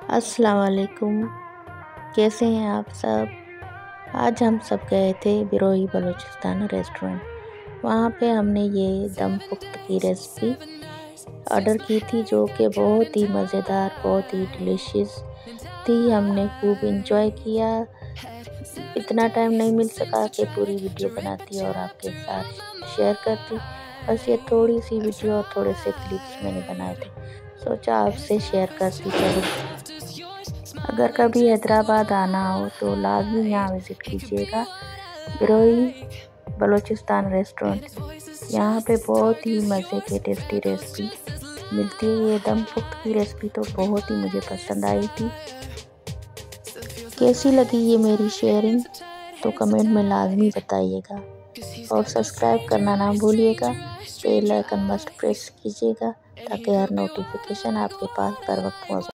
अस्सलाम वालेकुम। कैसे हैं आप सब। आज हम सब गए थे बिरोही बलूचिस्तान रेस्टोरेंट। वहाँ पे हमने ये दम पुख्त की रेसिपी ऑर्डर की थी, जो कि बहुत ही मज़ेदार, बहुत ही डिलीशियस थी। हमने खूब इंजॉय किया। इतना टाइम नहीं मिल सका कि पूरी वीडियो बनाती और आपके साथ शेयर करती। बस ये थोड़ी सी वीडियो और थोड़े से क्लिप्स मैंने बनाए थे, सोचा आपसे शेयर करती चलूँ। अगर कभी हैदराबाद आना हो तो लाजमी यहाँ विज़िट कीजिएगा, बिरोही बलूचिस्तान रेस्टोरेंट। यहाँ पे बहुत ही मज़े के टेस्टी रेसिपी मिलती है। ये दम पुख्त की रेसिपी तो बहुत ही मुझे पसंद आई थी। कैसी लगी ये मेरी शेयरिंग तो कमेंट में लाजमी बताइएगा, और सब्सक्राइब करना ना भूलिएगा। बेल आइकन मस्ट प्रेस कीजिएगा ताकि हर नोटिफिकेशन आपके पास बर वक्त पहुँचे।